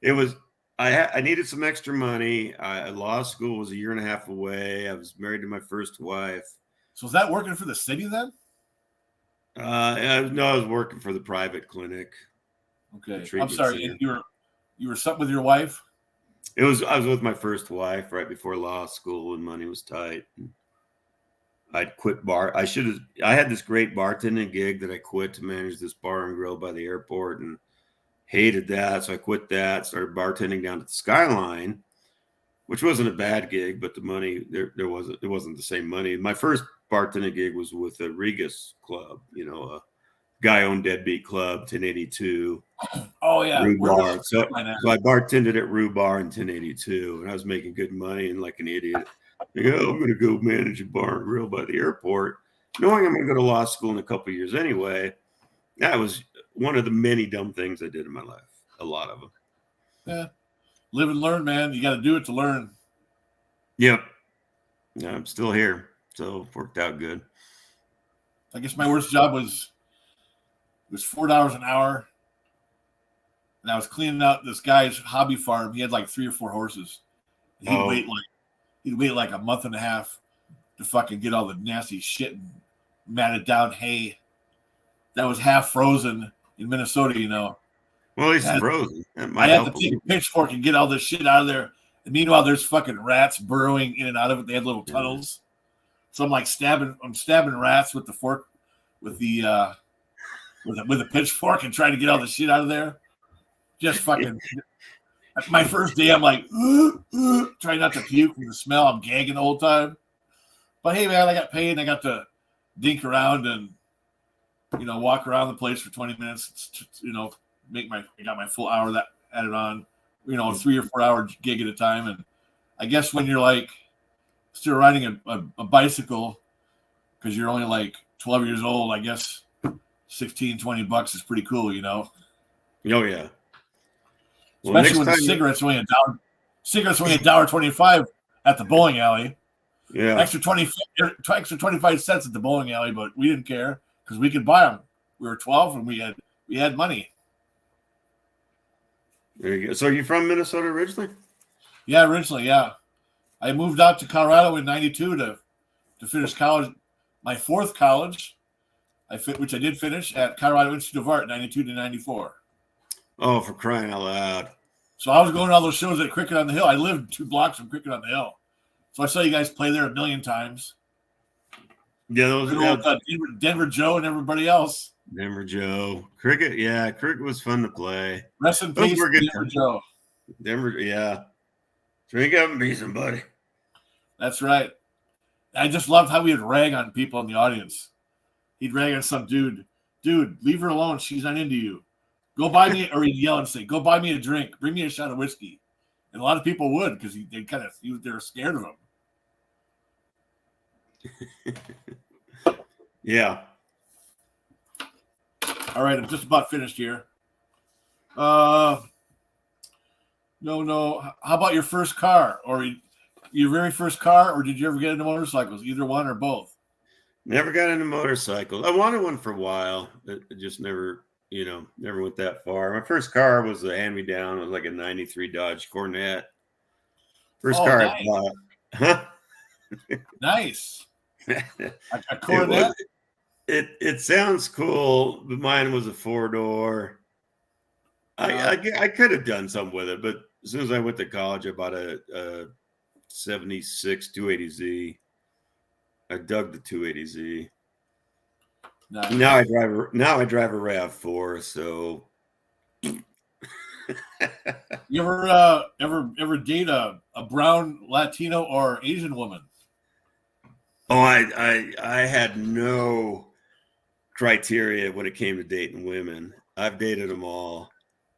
It was, I needed some extra money. Law school was a year and a half away. I was married to my first wife. So was that working for the city then? No, I was working for the private clinic. Okay. I'm sorry. You were something with your wife? I was with my first wife right before law school when money was tight. I'd quit bar. I had this great bartending gig that I quit to manage this bar and grill by the airport, and hated that. So I quit that, started bartending down at the Skyline, which wasn't a bad gig, but the money it wasn't the same money. My first bartending gig was with the Regas Club, a guy-owned deadbeat club, 1082. Oh yeah, Rue Bar. So I bartended at Rue Bar in 1082, and I was making good money and like an idiot. I'm going to go manage a bar and grill by the airport, knowing I'm going to go to law school in a couple of years anyway. That was one of the many dumb things I did in my life. A lot of them. Yeah. Live and learn, man. You got to do it to learn. Yep. Yeah, I'm still here. So it worked out good. I guess my worst job was $4 an hour. And I was cleaning out this guy's hobby farm. He had like 3 or 4 horses. He'd wait like a month and a half to fucking get all the nasty shit and matted down hay that was half frozen in Minnesota, Well, he's frozen. I had to take a pitchfork and get all this shit out of there. And meanwhile, there's fucking rats burrowing in and out of it. They had little tunnels. So I'm like stabbing rats with the fork, with the with a pitchfork, and trying to get all the shit out of there. Just fucking. My first day, I'm like trying not to puke from the smell. I'm gagging the whole time. But hey, man, I got paid and I got to dink around and walk around the place for 20 minutes. I got my full hour that added on. 3 or 4 hour gig at a time. And I guess when you're like still riding a bicycle because you're only like 12 years old, I guess $16-20 is pretty cool, Oh yeah. Especially when the cigarettes only $1.25 at the bowling alley. Yeah. Extra 25 cents at the bowling alley, but we didn't care because we could buy them. We were 12 and we had money. There you go. So are you from Minnesota originally? Yeah, originally, yeah. I moved out to Colorado in '92 to finish college, my 4th college, which I did finish at Colorado Institute of Art, '92 to '94. Oh, for crying out loud! So I was going to all those shows at Cricket on the Hill. I lived 2 blocks from Cricket on the Hill, so I saw you guys play there a million times. Yeah, those are Denver Joe and everybody else. Denver Joe. Cricket, yeah. Cricket was fun to play. Rest in peace, Denver Joe. Denver, yeah. Drink up and be somebody. That's right. I just loved how he would rag on people in the audience. He'd rag on some dude. Dude, leave her alone. She's not into you. Go buy me, or he'd yell and say, go buy me a drink. Bring me a shot of whiskey. And a lot of people would because they were scared of him. Yeah. All right, I'm just about finished here. No. How about your first car or your very first car, or did you ever get into motorcycles? Either one or both? Never got into motorcycles. I wanted one for a while. It just never went that far. My first car was a hand-me-down. It was like a 93 Dodge Corvette. First car I bought. Huh? Nice. A Corvette? It sounds cool, but mine was a 4-door. I could have done something with it, but as soon as I went to college, I bought a 76 280Z. I dug the 280Z. Nice. Now I drive a RAV4. So, you ever date a brown Latino or Asian woman? Oh, I had no criteria when it came to dating women. I've dated them all.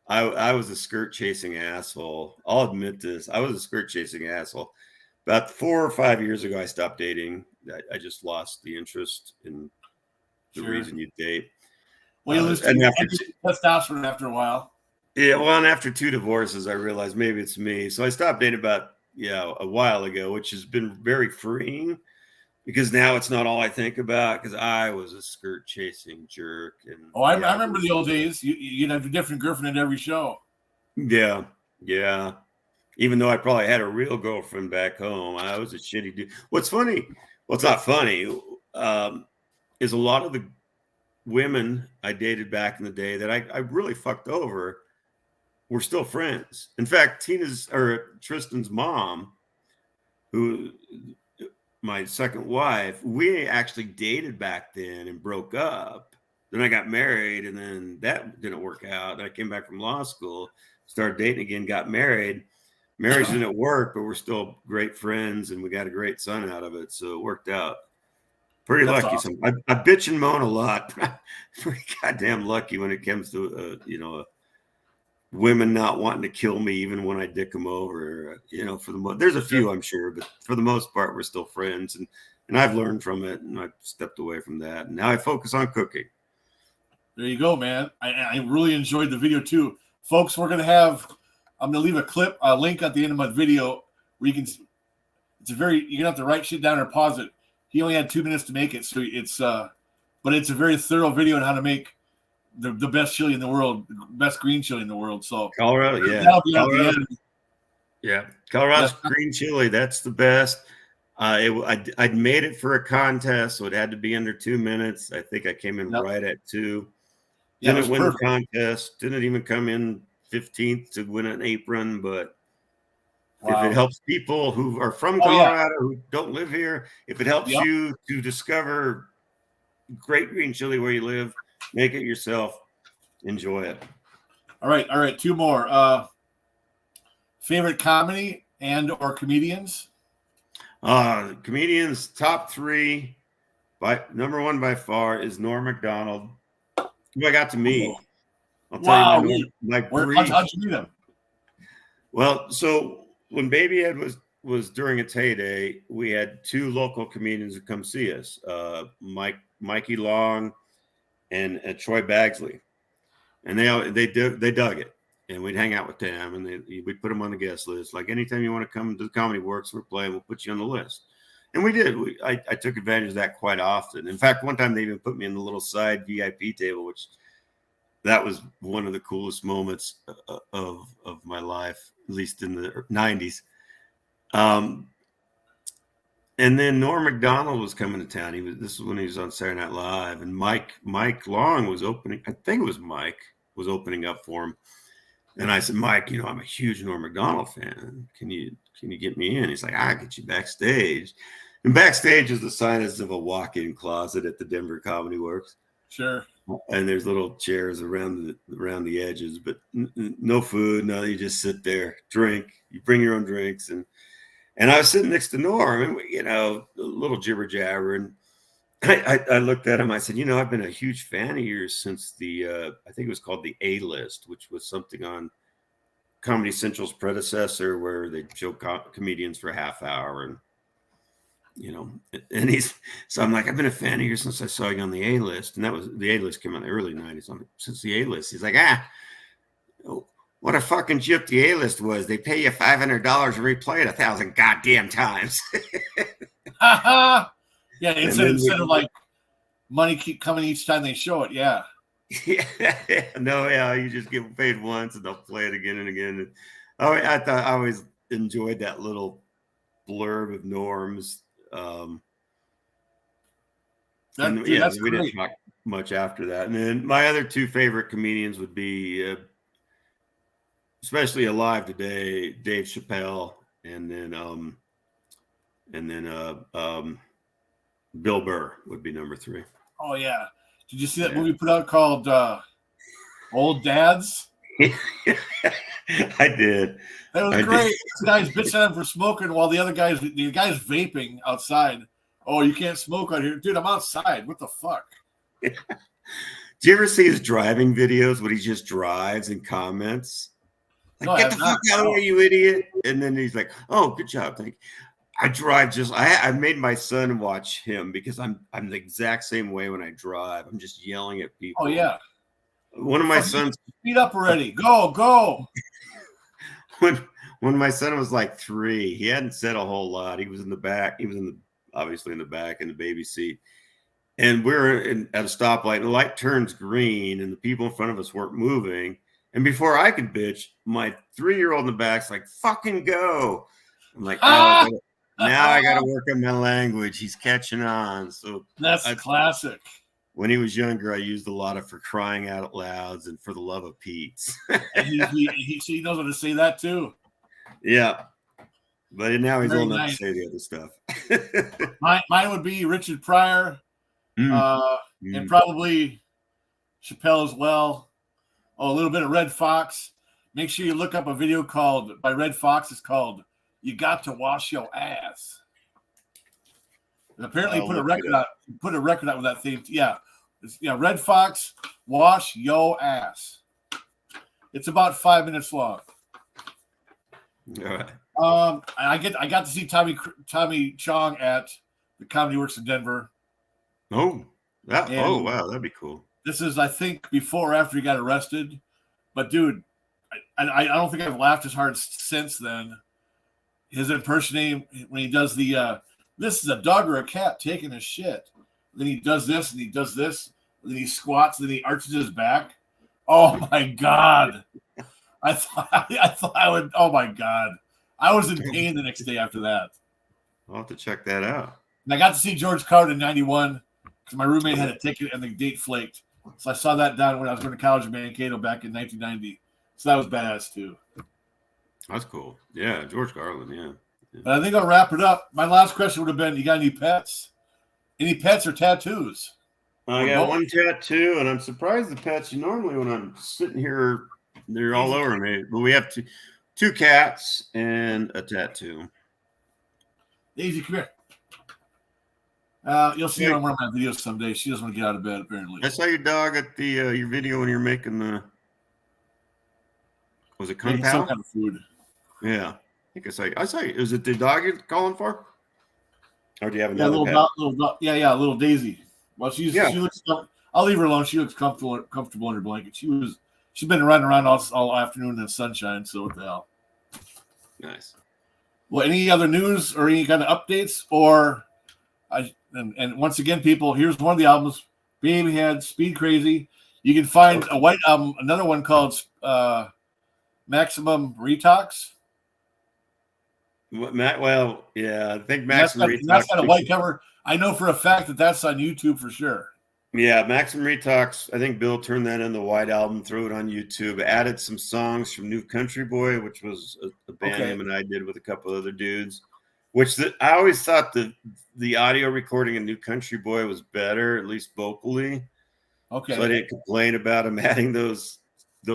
I was a skirt chasing asshole. I'll admit this. I was a skirt chasing asshole. About 4 or 5 years ago, I stopped dating. I just lost the interest in the reason you date. Well, you lose testosterone after a while. Yeah, well, and after 2 divorces, I realized maybe it's me. So I stopped dating about a while ago, which has been very freeing because now it's not all I think about because I was a skirt chasing jerk. And I remember the old days. You'd have a different girlfriend at every show. Yeah. Even though I probably had a real girlfriend back home, I was a shitty dude. What's funny? Well, it's not funny. Is a lot of the women I dated back in the day that I really fucked over were still friends. In fact, Tristan's mom, who my second wife, we actually dated back then and broke up. Then I got married, and then that didn't work out. I came back from law school, started dating again, got married. Marriage didn't work, but we're still great friends, and we got a great son out of it. So it worked out. Pretty That's lucky. awesome. I bitch and moan a lot. Pretty goddamn lucky when it comes to women not wanting to kill me even when I dick them over. For the there's a few, I'm sure, but for the most part, we're still friends, and I've learned from it, and I've stepped away from that. And now I focus on cooking. There you go, man. I really enjoyed the video too, folks. I'm gonna leave a link at the end of my video where you can. You're gonna have to write shit down or pause it. He only had 2 minutes to make it, so but it's a very thorough video on how to make the best chili in the world, best green chili in the world. So Colorado, yeah, that'll be at the end. Yeah, Colorado's green chili, that's the best. I'd made it for a contest, so it had to be under 2 minutes. I think I came in right at 2. Didn't win the contest. Didn't even come in 15th to win an apron, but if it helps people who are from Colorado who don't live here, if it helps you to discover great green chili where you live, make it yourself. Enjoy it. All right. 2 more. Favorite comedy and or comedians? Comedians top 3. Number 1 by far is Norm Macdonald, who I got to meet. I'll tell you how'd you meet him? Well, so when BABIHED was during its heyday, we had 2 local comedians who come see us, Mikey Long and Troy Bagsley, and they dug it, and we'd hang out with them, and we'd put them on the guest list. Like, anytime you want to come to the Comedy Works, we're playing, we'll put you on the list. And we did. I took advantage of that quite often. In fact, one time they even put me in the little side VIP table, which that was one of the coolest moments of my life, at least in the 90s. And then Norm Macdonald was coming to town. This is when he was on Saturday Night Live, and Mike Long was opening. I think it was Mike was opening up for him. And I said, Mike, I'm a huge Norm Macdonald fan. Can you get me in? He's like, I'll get you backstage. And backstage is the size of a walk-in closet at the Denver Comedy Works. Sure. And there's little chairs around the edges, but no food. No, you just sit there, drink. You bring your own drinks, and I was sitting next to Norm, and a little jibber jabber, and I looked at him. I said, I've been a huge fan of yours since I think it was called the A-List, which was something on Comedy Central's predecessor, where they show comedians for a half hour, and so I'm like, I've been a fan of yours since I saw you on the A-List, and that was the A-List came out in the early 90s. Since the A-List, he's like, what a fucking gyp the A-List was. They pay you $500 to replay it 1,000 goddamn times. Yeah, instead of like money keep coming each time they show it. Yeah. You just get paid once and they'll play it again and again. I always enjoyed that little blurb of Norm's. We didn't talk much after that. And then my other 2 favorite comedians would be, especially alive today, Dave Chappelle, and then Bill Burr would be number 3. Oh yeah. Did you see that movie put out called Old Dads? I did. That was great. This guy's bitching at him for smoking while the guy's vaping outside. Oh, you can't smoke out here. Dude, I'm outside. What the fuck? Do you ever see his driving videos when he just drives and comments? Like, get the fuck out of here, you idiot. And then he's like, oh, good job. Thank you. I drive I made my son watch him because I'm the exact same way when I drive. I'm just yelling at people. Oh, yeah. One of my sons. Speed up already. Go. When my son was like 3, he hadn't said a whole lot. He was in the back. He was obviously in the back in the baby seat. And we're at a stoplight, and the light turns green, and the people in front of us weren't moving. And before I could bitch, my 3-year-old in the back's like, fucking go. I'm like, now I got to work on my language. He's catching on. So that's classic. When he was younger, I used a lot of for crying out louds and for the love of Pete's. And he knows how to say that too. Yeah. But now he's Very old enough nice. to say the other stuff. Mine would be Richard Pryor, and probably Chappelle as well. Oh, a little bit of Red Fox. Make sure you look up a video by Red Fox. It's called "You Got to Wash Your Ass." And apparently, put a record out with that theme. Yeah, Red Fox, "Wash Your Ass." It's about 5 minutes long. All right. I got to see Tommy Chong at the Comedy Works in Denver. Oh, wow, that'd be cool. This is, I think, before or after he got arrested. But dude, I don't think I've laughed as hard since then. His impersonating when he does this is a dog or a cat taking a shit. Then he does this and he does this. And then he squats and then he arches his back. Oh my God. I thought I would. Oh my God. I was in pain the next day after that. I'll have to check that out. And I got to see George Carlin in '91 because my roommate had a ticket and the date flaked. So I saw that down when I was going to college in Mankato back in 1990. So that was badass too. That's cool. Yeah, George Carlin, yeah. But I think I'll wrap it up. My last question would have been, you got any pets? Any pets or tattoos? I got one tattoo, and I'm surprised the pets, normally when I'm sitting here, they're all over me. But we have two cats and a tattoo. Daisy, come here. You'll see her on one of my videos someday. She doesn't want to get out of bed, apparently. I saw your dog at the your video when you're making the. Was it Kung Pao? Some kind of food. Yeah, I think I saw you. Is it the dog you're calling for? Or do you have another little pet? dog, little Daisy. Well, she looks. I'll leave her alone. She looks comfortable in her blanket. She's been running around all afternoon in the sunshine. So what the hell? Nice. Well, any other news or any kind of updates and once again, people, here's one of the albums, BABIHED, Speed Crazy. You can find a white album, another one called Maximum Retox. Well, yeah, I think Maximum Retox. That's got a white cover. I know for a fact that's on YouTube for sure. Yeah, Maximum Retox. I think Bill turned that in the white album, threw it on YouTube, added some songs from New Country Boy, which was a band him and I did with a couple other dudes. I always thought the audio recording of New Country Boy was better, at least vocally. Okay. So I didn't complain about him adding those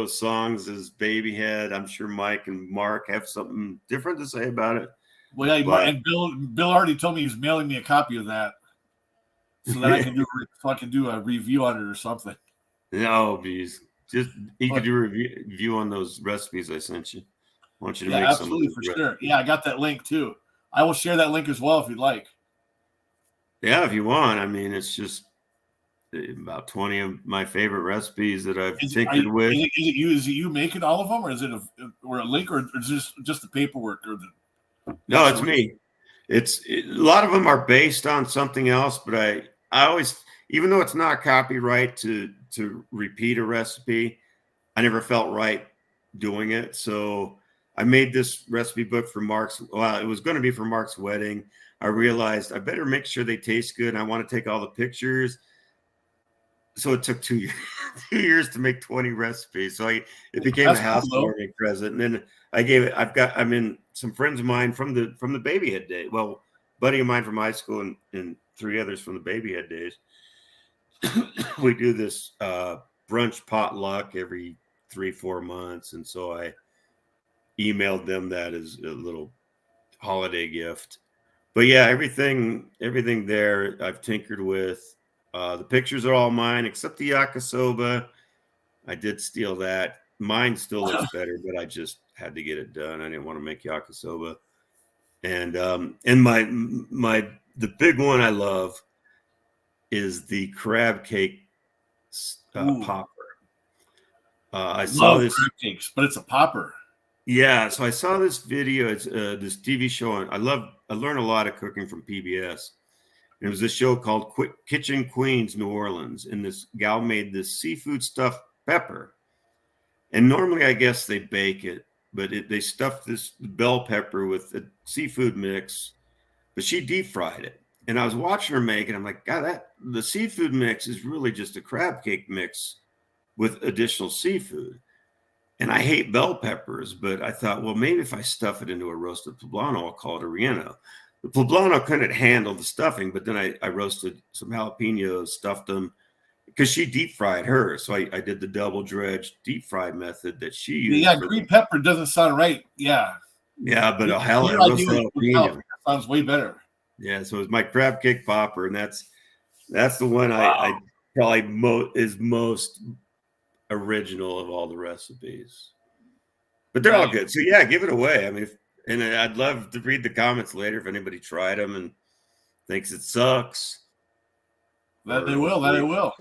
songs as BABIHED. I'm sure Mike and Mark have something different to say about it. Well, yeah, and Bill already told me he's mailing me a copy of that, so that I can do a review on it or something. No, geez. He could do a review on those recipes I sent you. I want you to make absolutely for sure. Yeah, I got that link too. I will share that link as well if you'd like. Yeah, if you want. I mean, it's just about 20 of my favorite recipes that I've tinkered with. Is it you making all of them, or is it a link, or is this just the paperwork? No, it's me. A lot of them are based on something else, but I always, even though it's not copyright to repeat a recipe, I never felt right doing it. So I made this recipe book for Mark's. Well, it was going to be for Mark's wedding. I realized I better make sure they taste good. I want to take all the pictures. So it took 2 years, 2 years to make 20 recipes. So it became a housewarming present. And then I'm in some friends of mine from the BABIHED day. Well, buddy of mine from high school and three others from the BABIHED days. We do this brunch potluck every 3-4 months. And so I emailed them that as a little holiday gift. But yeah, everything there I've tinkered with. The pictures are all mine except the yakisoba. I did steal that. Mine still looks better, but I just had to get it done. I didn't want to make yakisoba. And the big one I love is the crab cake popper. I saw this crab cakes, but it's a popper. Yeah, so I saw this video. It's this TV show. I learned a lot of cooking from PBS. It was this show called Kitchen Queens New Orleans, and this gal made this seafood stuffed pepper. And normally, I guess they bake it, but they stuffed this bell pepper with a seafood mix, but she deep fried it. And I was watching her make it. I'm like, God, the seafood mix is really just a crab cake mix with additional seafood. And I hate bell peppers, but I thought, well, maybe if I stuff it into a roasted poblano, I'll call it a relleno. The poblano couldn't handle the stuffing, but then I roasted some jalapenos, stuffed them, because she deep fried hers. So I did the double dredged deep fried method that she used. Yeah, green pepper doesn't sound right. Yeah. Yeah, but Your roasted idea jalapeno. sounds way better. Yeah, so it's my crab cake popper, and that's the one I probably is most original of all the recipes. But they're all good. So yeah, give it away. I mean, and I'd love to read the comments later if anybody tried them and thinks it sucks. That they will.